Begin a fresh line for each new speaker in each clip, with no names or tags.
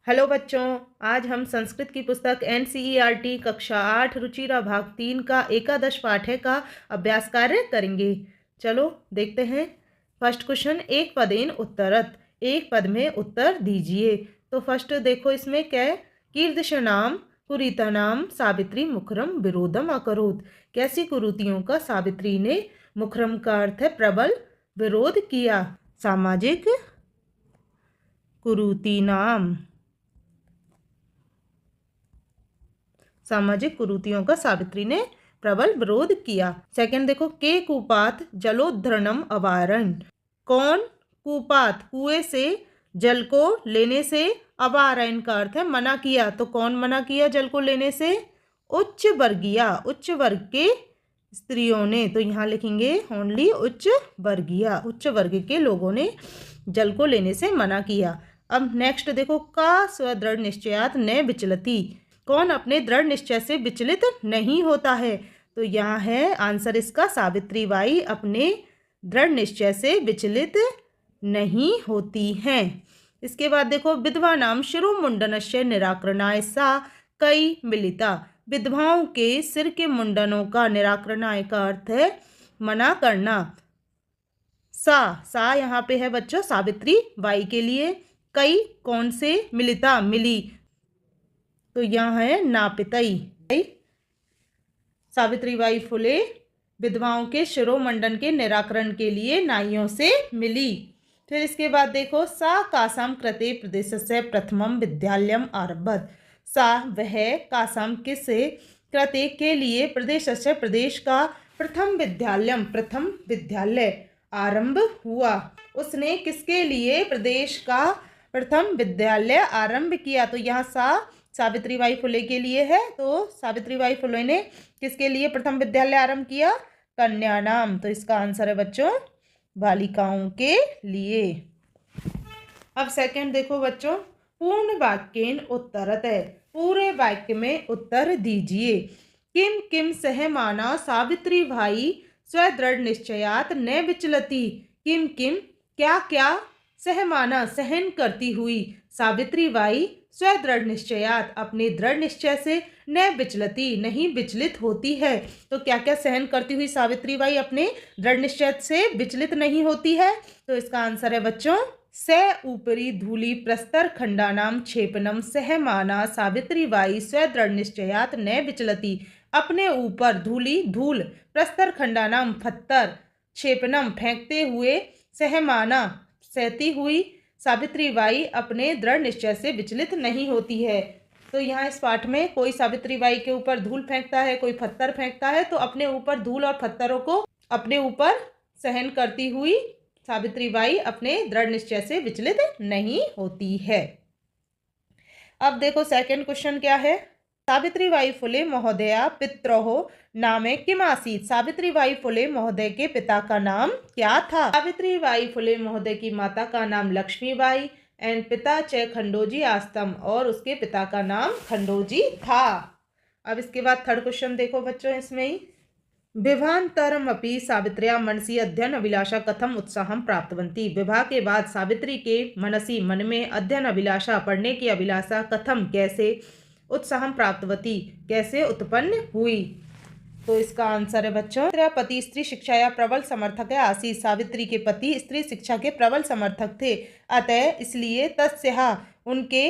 Hello बच्चों, आज हम संस्कृत की पुस्तक एनसीईआरटी कक्षा 8 रुचिरा भाग 3 का एकादश पाठ्य का अभ्यास कार्य करेंगे। चलो देखते हैं। फर्स्ट क्वेश्चन, एक पदेन उत्तरत, एक पद में उत्तर दीजिए। तो फर्स्ट देखो इसमें क्या है। कीर्दशनाम कुरीतानाम सावित्री मुखरम विरोधम अकरोत। कैसी कुरीतियों का सावित्री ने, मुखरम का अर्थ है प्रबल, विरोध किया। सामाजिक कुरीतिनाम, सामाजिक कुरीतियों का सावित्री ने प्रबल विरोध किया। सेकंड देखो, के कुपात जलोद्धरणम अवारण। कौन कुपात, कुएं से जल को लेने से, अवारण का अर्थ है मना किया। तो कौन मना किया जल को लेने से? उच्च वर्गीय, उच्च वर्ग के स्त्रियों ने। तो यहाँ लिखेंगे ओनली उच्च वर्गीय, उच्च वर्ग के लोगों ने जल को लेने से मना किया। अब नेक्स्ट देखो, का स्वदृढ़ निश्चयात न विचलती। कौन अपने दृढ़ निश्चय से विचलित नहीं होता है? तो यहाँ है आंसर इसका सावित्री बाई अपने दृढ़ निश्चय से विचलित नहीं होती हैं। इसके बाद देखो, विधवा नाम शिरोमुंडनस्य निराकरणाय सा कई मिलिता। विधवाओं के सिर के मुंडनों का निराकरणाय का अर्थ है मना करना। सा यहाँ पे है बच्चों सावित्री बाई के लिए। कई कौन से, मिलिता मिली, तो यहाँ है नापितई। सावित्रीबाई फुले विधवाओं के शिरोमंडन के निराकरण के लिए नाइयों से मिली। फिर इसके बाद देखो, सा कासाम कृते प्रदेशस्य प्रथमम विद्यालयम आरभत। सा वह, कासाम किसे, कृते के लिए, प्रदेशस्य प्रदेश का, प्रथम विद्यालयम प्रथम विद्यालय आरंभ हुआ। उसने किसके लिए प्रदेश का प्रथम विद्यालय आरंभ किया। तो यहाँ सावित्रीबाई फुले के लिए है। तो सावित्रीबाई फुले ने किसके लिए प्रथम विद्यालय आरंभ किया? कन्या नाम। तो इसका आंसर है बच्चों बालिकाओं के लिए। अब सेकंड देखो बच्चों, पूर्ण वाक्येन उत्तरत है। पूरे वाक्य में उत्तर दीजिए। किम किम सहमाना सावित्रीबाई स्वदृढ़ निश्चयात न विचलती। किम किम क्या क्या, सहमाना सहन करती हुई, सावित्रीबाई स्वदृढ़ निश्चयात अपने दृढ़ निश्चय से, न विचलती नहीं विचलित होती है। तो क्या क्या सहन करती हुई सावित्रीबाई अपने दृढ़ निश्चय से विचलित नहीं होती है? तो इसका आंसर है बच्चों, स ऊपरी धूलि प्रस्तर खंडानाम क्षेपनम सहमाना सावित्रीबाई स्वदृढ़ निश्चयात न विचलती। अपने ऊपर धूलि धूल, प्रस्तर खंडानाम पत्थर, क्षेपनम फेंकते हुए, सहमाना सहती हुई सावित्रीबाई अपने दृढ़ निश्चय से विचलित नहीं होती है। तो यहाँ इस पाठ में कोई सावित्रीबाई के ऊपर धूल फेंकता है, कोई पत्थर फेंकता है, तो अपने ऊपर धूल और पत्थरों को अपने ऊपर सहन करती हुई सावित्रीबाई अपने दृढ़ निश्चय से विचलित नहीं होती है। अब देखो सेकंड क्वेश्चन क्या है। सावित्रीबाई फुले महोदया पित्रोः नामे किम आसीत्। सावित्रीबाई फुले महोदय के पिता का नाम क्या था? सावित्रीबाई फुले महोदय की माता का नाम लक्ष्मीबाई एंड पिता च खंडोजी आस्तम, और उसके पिता का नाम खंडोजी था। अब इसके बाद थर्ड क्वेश्चन देखो बच्चों, इसमें ही विवाहानन्तरमपि सावित्र्या मनसि अध्ययन अभिलाषा कथम उत्साहम प्राप्तवती। विवाह के बाद सावित्री के मनसी मन में अध्ययन अभिलाषा, पढ़ने की अभिलाषा, कथम कैसे, उत्साहम प्राप्तवती कैसे उत्पन्न हुई। तो इसका आंसर है बच्चों, पति स्त्री शिक्षा या प्रबल समर्थक है आसीत्। सावित्री के पति स्त्री शिक्षा के प्रबल समर्थक थे, अतः इसलिए तस्या उनके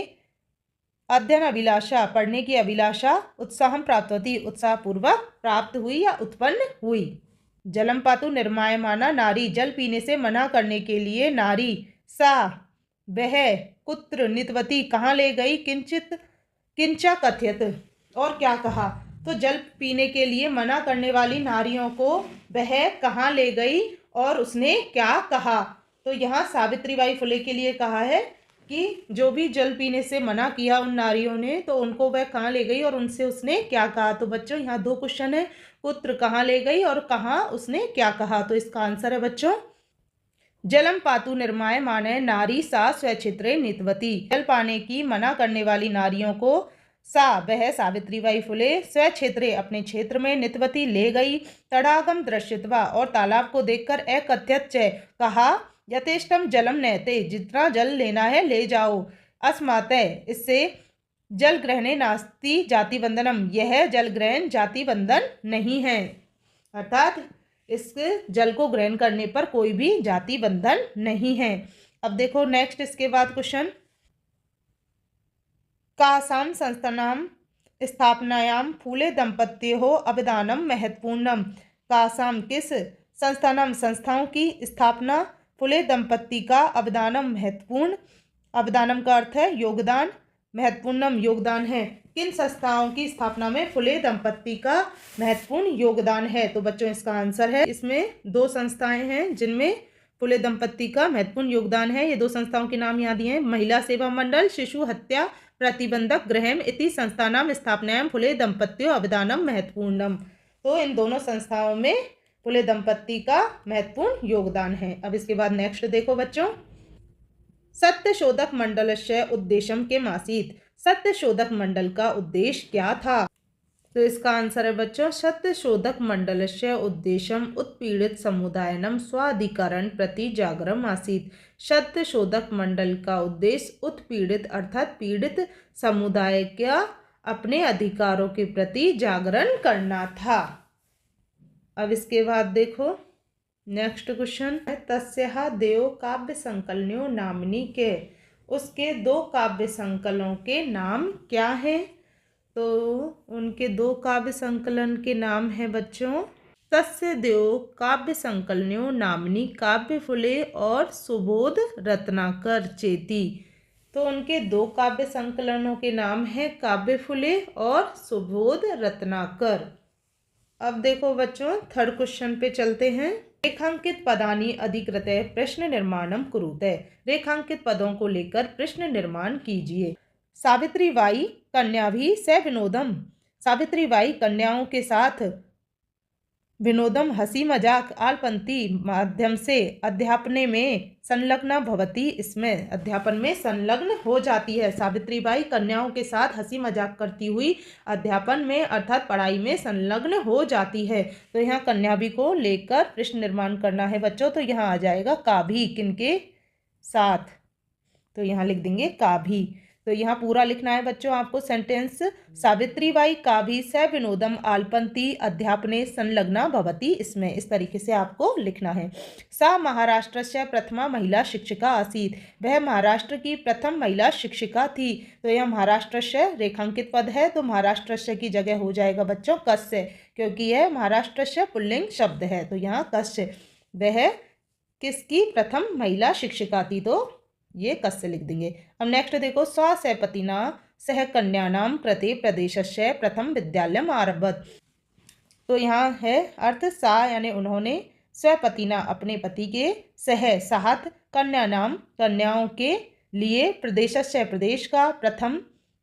अध्ययन अभिलाषा, पढ़ने की अभिलाषा, उत्साहम प्राप्तवती उत्साहपूर्वक प्राप्त हुई या उत्पन्न हुई। जलम पातु निर्मायमाना नारी, जल पीने से मना करने के लिए नारी। सा वह, कुत्र नितवती कहाँ ले गई, किंचित किंचा कथयत और क्या कहा। तो जल पीने के लिए मना करने वाली नारियों को वह कहाँ ले गई और उसने क्या कहा। तो यहाँ सावित्रीबाई फुले के लिए कहा है कि जो भी जल पीने से मना किया उन नारियों ने, तो उनको वह कहाँ ले गई और उनसे उसने क्या कहा। तो बच्चों यहाँ दो क्वेश्चन है, पुत्र कहाँ ले गई और कहाँ उसने क्या कहा। तो इसका आंसर है बच्चों, जलम पातु निर्माय माने नारी सा स्वक्षेत्रे नीतवती। जल पाने की मना करने वाली नारियों को सा वह सावित्रीबाई फुले स्वक्षेत्रे अपने क्षेत्र में, नीतवती ले गई, तड़ागम दृश्यत्वा और तालाब को देखकर, एकथ्यत कहा, यथेष्टम जलम नहते जितना जल लेना है ले जाओ, अस्मातः इससे जल ग्रहणे नास्ति जाति वंदनम, यह जल ग्रहण जाति वंदन नहीं है, अर्थात इस जल को ग्रहण करने पर कोई भी जाति बंधन नहीं है। अब देखो नेक्स्ट इसके बाद क्वेश्चन, कासाम संस्थानाम स्थापनायाम फूले दंपत्योः अवदानम महत्वपूर्णम। कासाम किस संस्थानम संस्थाओं की स्थापना, फूले दंपत्ति का अवदानम महत्वपूर्ण, अवदानम का अर्थ है योगदान, महत्वपूर्णम योगदान है। किन संस्थाओं की स्थापना में फुले दंपत्ति का महत्वपूर्ण योगदान है? तो बच्चों इसका आंसर है, इसमें 2 संस्थाएं हैं जिनमें फुले दंपत्ति का महत्वपूर्ण योगदान है। ये 2 संस्थाओं के नाम याद दिए हैं, महिला सेवा मंडल, शिशु हत्या प्रतिबंधक गृहम इति संस्थानाम स्थापनायाम फुले दंपत्यो अवदानम महत्वपूर्णम। तो इन दोनों संस्थाओं में फुले दंपत्ति का महत्वपूर्ण योगदान है। अब इसके बाद नेक्स्ट देखो बच्चों, सत्यशोधक मंडलस्य उद्देश्यम किम आसीत्। सत्यशोधक मंडल का उद्देश्य क्या था? तो इसका आंसर है बच्चों, सत्यशोधक मंडलस्य उद्देश्यम उत्पीड़ित समुदायनम स्वाधिकरण प्रति जागरम आसीत्। सत्यशोधक मंडल का उद्देश्य उत्पीड़ित अर्थात पीड़ित समुदाय का अपने अधिकारों के प्रति जागरण करना था। अब इसके बाद देखो नेक्स्ट क्वेश्चन है, तस्याः देव काव्य संकलनों नामनी के, उसके 2 काव्य संकलनों के नाम क्या हैं? तो उनके 2 काव्य संकलन के नाम हैं बच्चों, तस्य देव काव्य संकलनों नामनी काव्य फुले और सुबोध रत्नाकर चेती। तो उनके 2 काव्य संकलनों के नाम हैं काव्य फुले और सुबोध रत्नाकर। अब देखो बच्चों थर्ड क्वेश्चन पे चलते हैं, रेखांकित पदानि अधिकृत्य प्रश्न निर्माणम कुरुते। रेखांकित पदों को लेकर प्रश्न निर्माण कीजिए। सावित्री बाई कन्या भी स विनोदम, सावित्री बाई कन्याओं के साथ विनोदम हंसी मजाक आलपंती माध्यम से अध्यापने में संलग्न भवती, इसमें अध्यापन में संलग्न हो जाती है। सावित्री बाई कन्याओं के साथ हंसी मजाक करती हुई अध्यापन में अर्थात पढ़ाई में संलग्न हो जाती है। तो यहाँ कन्याभी को लेकर प्रश्न निर्माण करना है बच्चों। तो यहाँ आ जाएगा काभी, किनके साथ, तो यहाँ लिख देंगे काभी। तो यहाँ पूरा लिखना है बच्चों आपको सेंटेंस, सावित्री बाई काभी स विनोदम आलपंती अध्यापने संलग्ना भवती, इसमें इस तरीके से आपको लिखना है। सा महाराष्ट्र से प्रथमा महिला शिक्षिका आसीत, वह महाराष्ट्र की प्रथम महिला शिक्षिका थी। तो यह महाराष्ट्र से रेखांकित पद है, तो महाराष्ट्र से की जगह हो जाएगा बच्चों कस्य, क्योंकि यह महाराष्ट्र से पुल्लिंग शब्द है। तो यहाँ कस्य, वह किसकी प्रथम महिला शिक्षिका थी, तो ये कस्य लिख देंगे। अब नेक्स्ट देखो, स्वसहपतिना सह कन्यानाम कृते प्रदेशस्य प्रथम विद्यालयम आरभत। तो यहाँ है अर्थ, सा यानी उन्होंने, स्वपतिना अपने पति के, सह साथ, कन्यानाम कन्याओं के लिए, प्रदेशस्य प्रदेश का, प्रथम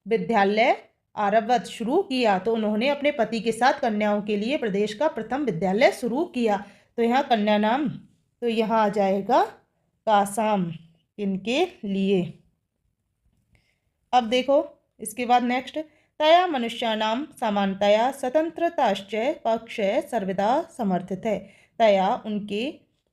विद्यालय आरभत शुरू किया। तो उन्होंने अपने पति के साथ कन्याओं के लिए प्रदेश का प्रथम विद्यालय शुरू किया। तो यहाँ कन्यानाम, तो यहाँ आ जाएगा कासाम, इनके लिए। अब देखो इसके बाद नेक्स्ट, तया मनुष्याणाम समानतया स्वतंत्रताश्च पक्ष सर्वदा समर्थित है। तया उनके,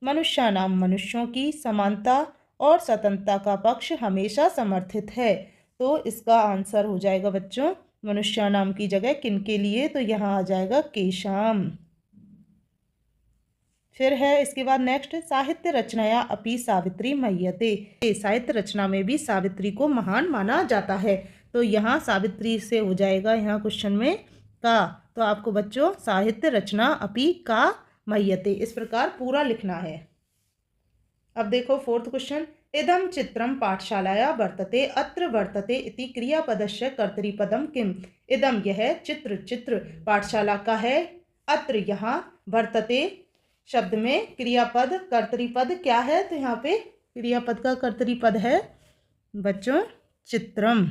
मनुष्याणाम मनुष्यों की, समानता और स्वतंत्रता का पक्ष हमेशा समर्थित है। तो इसका आंसर हो जाएगा बच्चों, मनुष्याणाम की जगह किनके लिए, तो यहाँ आ जाएगा केशाम। फिर है इसके बाद नेक्स्ट, साहित्य रचनाया अपि सावित्री मह्यते। साहित्य रचना में भी सावित्री को महान माना जाता है। तो यहाँ सावित्री से हो जाएगा यहाँ क्वेश्चन में का। तो आपको बच्चों साहित्य रचना अपि का मह्यते, इस प्रकार पूरा लिखना है। अब देखो फोर्थ क्वेश्चन, इदम चित्रम पाठशालाया वर्तते अत्र वर्तते इति क्रियापदस्य कर्तरीपदम किम। इदम यह, चित्र चित्र पाठशाला का है, अत्र यहाँ, वर्तते शब्द में क्रियापद कर्तरीपद क्या है, तो यहाँ पे क्रियापद का कर्तरीपद है बच्चों चित्रम।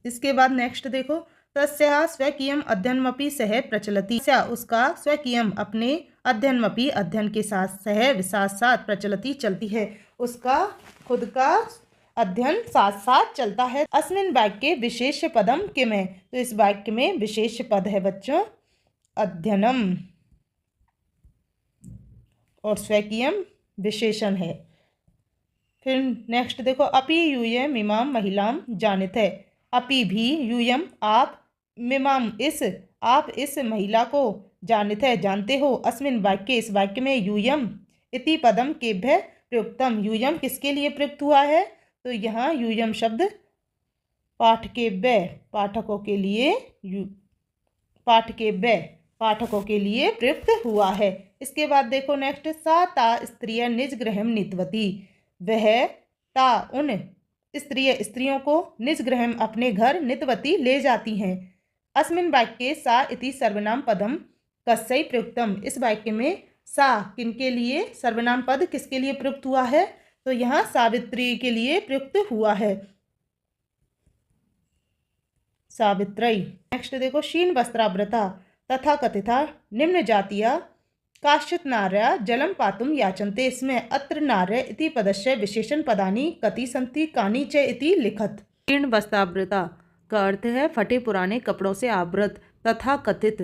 इसके बाद नेक्स्ट देखो, तस्याः स्वकीयम अध्ययनमपि सह प्रचलति। उसका स्वकीयम अपने, अध्ययनमपि अध्ययन के साथ, सह साथ साथ, प्रचलति चलती है, उसका खुद का अध्ययन साथ साथ चलता है। अस्मिन् वाक्ये विशेष पदम किम है, तो इस वाक्य में विशेष पद है बच्चों अध्ययनम, और स्वकीयम विशेषण है। फिर नेक्स्ट देखो, अपि यूयम इमाम महिलाम जानित है। अपि भी यूयम आप, मिमाम इस, आप इस महिला को जानित है जानते हो। अस्मिन वाक्य इस वाक्य में यूयम इति पदम केभ्य प्रयुक्तम, यूयम किसके लिए प्रयुक्त हुआ है? तो यहाँ यूयम शब्द पाठकेभ्य पाठकों के लिए पाठकेभ्य पाठकों के लिए प्रयुक्त हुआ है। इसके बाद देखो नेक्स्ट, सा ता स्त्रिय निज गृहम नीतवती, वह ता उन स्त्रियों को निज गृहम अपने घर नीतवती ले जाती हैं। अस्मिन वाक्ये सा इति सर्वनाम पदम कस्यै प्रयुक्तम, इस वाक्य में सा किनके लिए, सर्वनाम पद किसके लिए प्रयुक्त हुआ है? तो यहाँ सावित्री के लिए प्रयुक्त हुआ है, सावित्री। नेक्स्ट देखो, क्षीण वस्त्रावृता तथा कथिता निम्न जातीय काश्चित् नार्या जलम पातुम याचन्ते, इसमें अत्र नार्य इति पदस्य विशेषण पदानि कति सन्ति कानि च इति लिखत। क्षीण वस्त्रावृता का अर्थ है फटे पुराने कपड़ों से आवृत, तथा कथित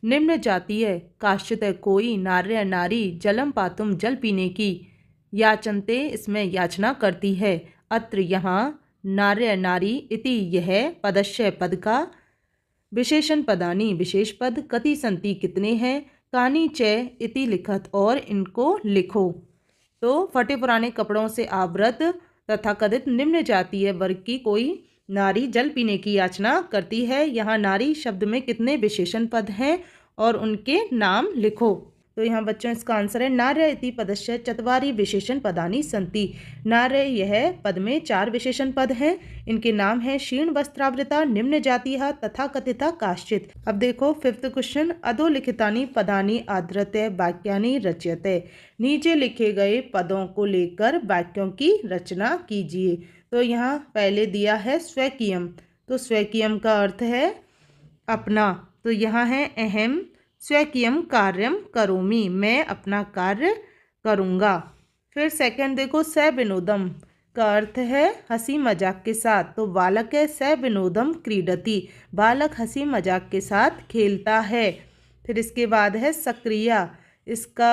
निम्न जातीय काश्चित कोई, नार्य नारी, जलम पातुम जल पीने की, याचन्ते इसमें याचना करती है, अत्र यहाँ नार्य नारी इति यह पदस्य पद का, विशेषण पदानी विशेष पद, कति संति कितने हैं, कानी च इति लिखत और इनको लिखो। तो फटे पुराने कपड़ों से आवृत तथा कथित निम्न जातीय वर्ग की कोई नारी जल पीने की याचना करती है। यहाँ नारी शब्द में कितने विशेषण पद हैं और उनके नाम लिखो। तो यहाँ बच्चों इसका आंसर है नार्य इति पदस्य चत्वारि विशेषण पदानि सन्ति। नार्य यह पद में 4 विशेषण पद हैं, इनके नाम हैं क्षीण वस्त्रावृता, निम्न जातीय तथा कथिता काश्चित्। अब देखो 5th क्वेश्चन, अधोलिखितानि पदानि आधृत्य वाक्यानि रच्यते, नीचे लिखे गए पदों को लेकर वाक्यों की रचना कीजिए। तो यहाँ पहले दिया है स्वकीयम, तो स्वकीयम का अर्थ है अपना, तो यहाँ है अहम स्वकीयम कार्यम करोमि, मैं अपना कार्य करूँगा। फिर सेकंड देखो, स विनोदम का अर्थ है हंसी मजाक के साथ, तो बालक है स विनोदम क्रीडति, बालक हंसी मजाक के साथ खेलता है। फिर इसके बाद है सक्रिया, इसका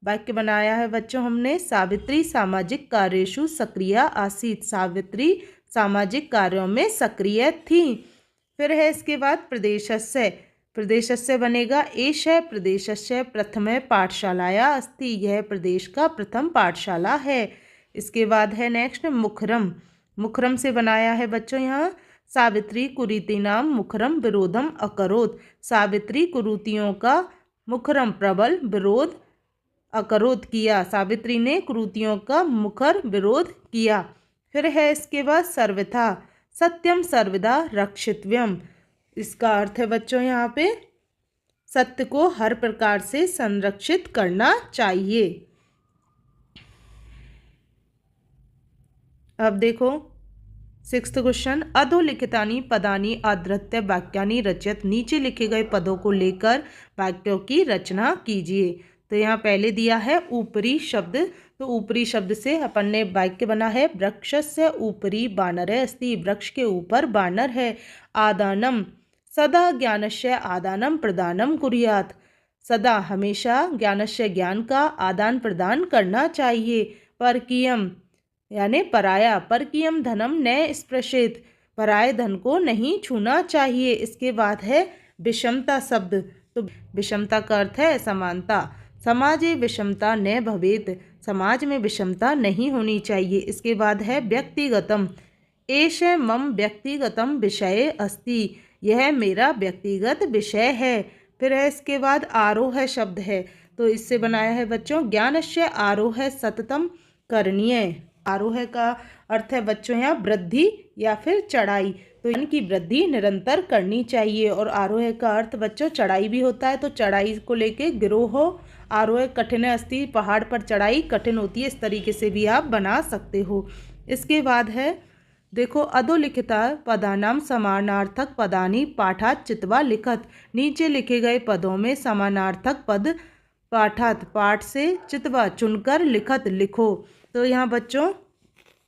वाक्य बनाया है बच्चों हमने, सावित्री सामाजिक कार्येषु सक्रिया आसीत्, सावित्री सामाजिक कार्यों में सक्रिय थी। फिर है इसके बाद प्रदेशस्य, प्रदेशस्य बनेगा एष प्रदेशस्य प्रथम पाठशालाया अस्ति, यह प्रदेश का प्रथम पाठशाला है। इसके बाद है नेक्स्ट मुखरम, मुखरम से बनाया है बच्चों यहाँ सावित्री कुरीतीनाम मुखरम विरोधम अकरोत्, सावित्री कुरीतियों का मुखरम प्रबल विरोध अकरोध किया, सावित्री ने कुरीतियों का मुखर विरोध किया। फिर है इसके बाद सर्वथा सत्यम सर्वदा रक्षितव्यम, इसका अर्थ है बच्चों यहाँ पे सत्य को हर प्रकार से संरक्षित करना चाहिए। अब देखो 6th क्वेश्चन, अधोलिखितानि पदानि आधृत्य वाक्यानि रचयत, नीचे लिखे गए पदों को लेकर वाक्यों की रचना कीजिए। तो यहाँ पहले दिया है ऊपरी शब्द, तो ऊपरी शब्द से अपन ने वाक्य बना है वृक्षस्य ऊपरी बानरः अस्ति, वृक्ष के ऊपर बानर है। आदानम सदा ज्ञानस्य आदानम प्रदानम कुर्यात्, सदा हमेशा ज्ञानस्य ज्ञान का आदान प्रदान करना चाहिए। परकीयम यानी पराया, परकीयम धनम न स्पृशेत, पराये धन को नहीं छूना चाहिए। इसके बाद है विषमता शब्द, तो विषमता का अर्थ है समानता, समाजे विषमता न भवेत, समाज में विषमता नहीं होनी चाहिए। इसके बाद है व्यक्तिगतम, एष मम व्यक्तिगतम विषय अस्ति, यह मेरा व्यक्तिगत विषय है। फिर है इसके बाद आरोह शब्द है, तो इससे बनाया है बच्चों ज्ञानस्य आरोह सततम करणीय, आरोह का अर्थ है बच्चों यहाँ वृद्धि या फिर चढ़ाई, तो इनकी वृद्धि निरंतर करनी चाहिए। और आरोह का अर्थ बच्चों चढ़ाई भी होता है, तो चढ़ाई को लेके गिरोह आरोह कठिन अस्ति, पहाड़ पर चढ़ाई कठिन होती है, इस तरीके से भी आप बना सकते हो। इसके बाद है देखो अधोलिखिता पदानाम समानार्थक पदानि पाठात् चित्वा लिखत, नीचे लिखे गए पदों में समानार्थक पद पाठात् पाठ से चित्वा चुनकर लिखत लिखो। तो यहाँ बच्चों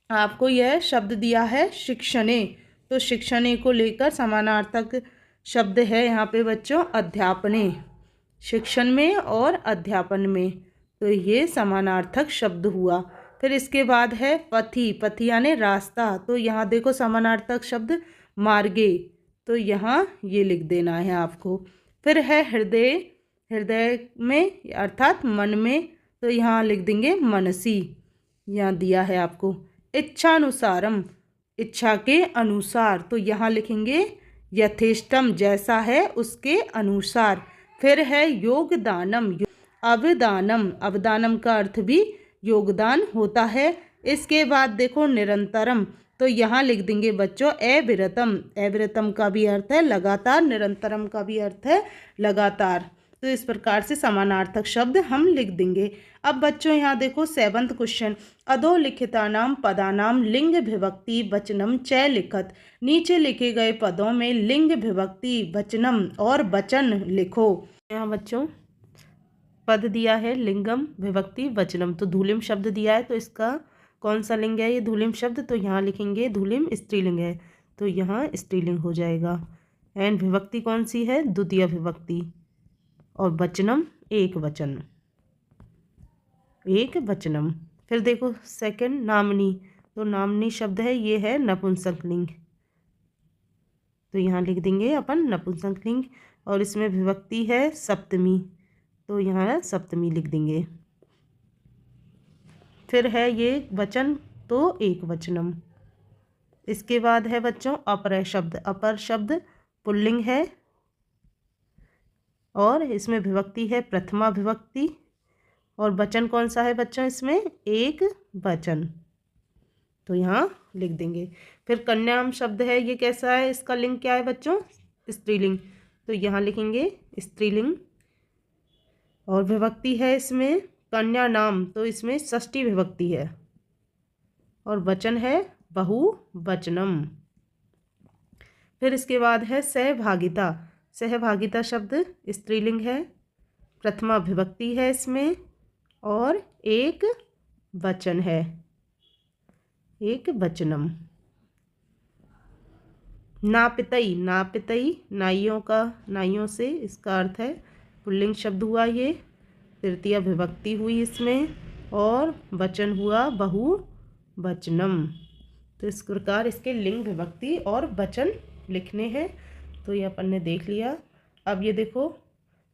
आपको यह शब्द दिया है शिक्षणे, तो शिक्षणे को लेकर समानार्थक शब्द है यहाँ पे बच्चों अध्यापने, शिक्षण में और अध्यापन में, तो ये समानार्थक शब्द हुआ। फिर इसके बाद है पथि, पथि यानी रास्ता, तो यहाँ देखो समानार्थक शब्द मार्गे, तो यहाँ ये लिख देना है आपको। फिर है हृदय, हृदय में अर्थात मन में, तो यहाँ लिख देंगे मनसी, यहाँ दिया है आपको। इच्छानुसारम, इच्छा के अनुसार, तो यहाँ लिखेंगे यथेष्टम, जैसा है उसके अनुसार। फिर है योगदानम, अवदानम, अवदानम का अर्थ भी योगदान होता है। इसके बाद देखो निरंतरम, तो यहाँ लिख देंगे बच्चों अविरतम, अविरतम का भी अर्थ है लगातार, निरंतरम का भी अर्थ है लगातार। तो इस प्रकार से समानार्थक शब्द हम लिख देंगे। अब बच्चों यहाँ देखो 7वां क्वेश्चन, अधोलिखितानाम पदानाम लिंग विभक्ति वचनम च लिखत, नीचे लिखे गए पदों में लिंग विभक्ति वचनम और वचन लिखो। यहाँ बच्चों पद दिया है लिंगम विभक्ति वचनम, तो धूलिम शब्द दिया है, तो इसका कौन सा लिंग है ये धूलिम शब्द, तो यहाँ लिखेंगे धूलिम स्त्रीलिंग है, तो यहाँ स्त्रीलिंग हो जाएगा। एंड विभक्ति कौन सी है, द्वितीय विभक्ति, और वचनम एक वचन, एक वचनम। फिर देखो सेकंड नामनी, तो नामनी शब्द है ये है नपुंसकलिंग, तो यहाँ लिख देंगे अपन नपुंसकलिंग, और इसमें विभक्ति है सप्तमी, तो यहाँ सप्तमी लिख देंगे। फिर है ये वचन, तो एक वचनम। इसके बाद है बच्चों अपर शब्द, अपर शब्द पुल्लिंग है, और इसमें विभक्ति है प्रथमा विभक्ति, और वचन कौन सा है बच्चों इसमें एक वचन, तो यहाँ लिख देंगे। फिर कन्याम शब्द है, ये कैसा है, इसका लिंग क्या है बच्चों, स्त्रीलिंग, तो यहाँ लिखेंगे स्त्रीलिंग, और विभक्ति है इसमें कन्या नाम, तो इसमें षष्ठी विभक्ति है, और वचन है बहुवचनम। फिर इसके बाद है सहभागिता, सहभागिता शब्द स्त्रीलिंग है, प्रथमा विभक्ति है इसमें, और एक वचन है, एक वचनम। नापितई, नापितई नाइयों का, नाइयों से, इसका अर्थ है पुल्लिंग शब्द हुआ ये, तृतीय विभक्ति हुई इसमें, और वचन हुआ बहुवचनम। तो इस प्रकार इसके लिंग विभक्ति और वचन लिखने हैं, तो ये अपन ने देख लिया। अब ये देखो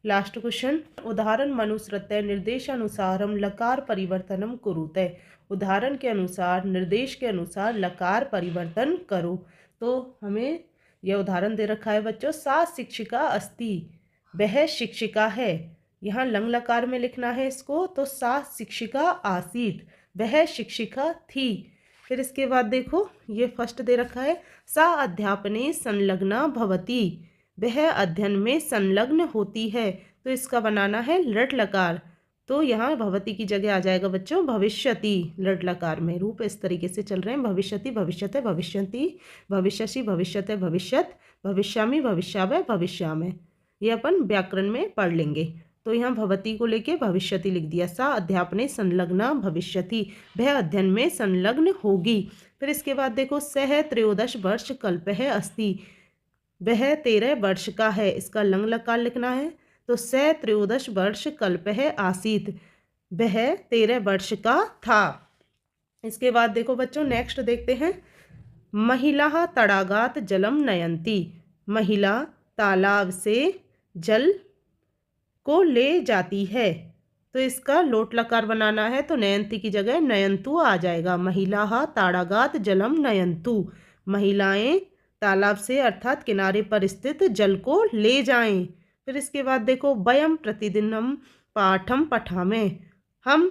लास्ट क्वेश्चन, उदाहरण मनुसृत्य निर्देशानुसारम लकार परिवर्तनम कुरुते, उदाहरण के अनुसार निर्देश के अनुसार लकार परिवर्तन करो। तो हमें यह उदाहरण दे रखा है बच्चों, सा शिक्षिका अस्ति, वह शिक्षिका है, यहाँ लंग लकार में लिखना है इसको, तो सा शिक्षिका आसीत, वह शिक्षिका थी। फिर इसके बाद देखो ये फर्स्ट दे रखा है, सा अध्यापने संलग्ना भवती, वह अध्ययन में संलग्न होती है, तो इसका बनाना है लट लकार, तो यहाँ भवती की जगह आ जाएगा बच्चों भविष्यति, लट लकार में। रूप इस तरीके से चल रहे हैं, भविष्यति भविष्यते भविष्यति, भविष्यसि भविष्यते भविष्यत, भविष्यामि भविष्यावय भविष्यामय, ये अपन व्याकरण में पढ़ लेंगे। तो यहाँ भवती को लेके भविष्यति लिख दिया, सा अध्यापने संलग्ना भविष्यति, वह अध्ययन में संलग्न होगी। फिर इसके बाद देखो सह 13 वर्ष कल्पः अस्ति, वह 13 वर्ष का है, इसका लंग लकार लिखना है, तो सह 13 वर्ष कल्पः आसीत, वह 13 वर्ष का था। इसके बाद देखो बच्चों नेक्स्ट देखते हैं, महिला तड़ागात जलम नयंती, महिला तालाब से जल को ले जाती है, तो इसका लोट लकार बनाना है, तो नयंती की जगह नयंतु आ जाएगा। महिला ताड़ागात जलम नयंतु, महिलाएं तालाब से अर्थात किनारे पर स्थित जल को ले जाएं। फिर इसके बाद देखो वयम प्रतिदिनम पाठम पठामे, हम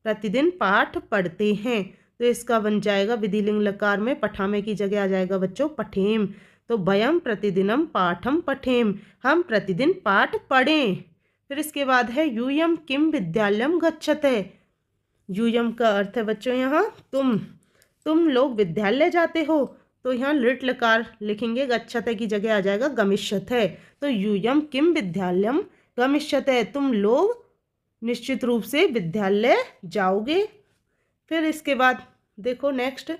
प्रतिदिन पाठ पढ़ते हैं, तो इसका बन जाएगा विधिलिंग लकार में पठामे की जगह आ जाएगा बच्चों पठेम, तो वयम प्रतिदिनम पाठम पठेम, हम प्रतिदिन पाठ पढ़ें। फिर इसके बाद है यूयम किम विद्यालयम गच्छते, यूयम का अर्थ है बच्चों यहाँ तुम लोग विद्यालय जाते हो, तो यहाँ लिट लकार लिखेंगे, गच्छते की जगह आ जाएगा गमिष्यते, तो यूयम किम विद्यालयम गमिष्यते, तुम लोग निश्चित रूप से विद्यालय जाओगे। फिर इसके बाद देखो नेक्स्ट,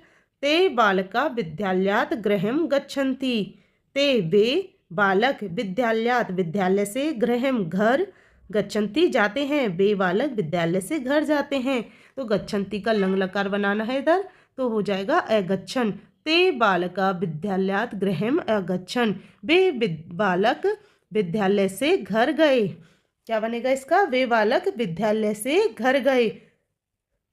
ते बालका विद्यालयात गृहम गच्छन्ति, ते वे बालक विद्यालयात विद्यालय से, गृहम घर, गच्छन्ति जाते हैं, वे बालक विद्यालय से घर जाते हैं। तो गच्छन्ति का लंग लकार बनाना है इधर, तो हो जाएगा अगच्छन्। ते बालका विद्यालयात् गृहम् अगच्छन्, वे बालक विद्यालय से घर गए। क्या बनेगा इसका? वे बालक विद्यालय से घर गए।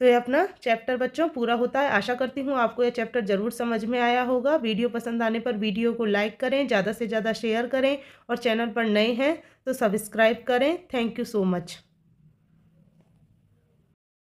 तो ये अपना चैप्टर बच्चों पूरा होता है। आशा करती हूँ आपको ये चैप्टर ज़रूर समझ में आया होगा। वीडियो पसंद आने पर वीडियो को लाइक करें, ज़्यादा से ज़्यादा शेयर करें और चैनल पर नए हैं तो सब्सक्राइब करें। Thank you so much.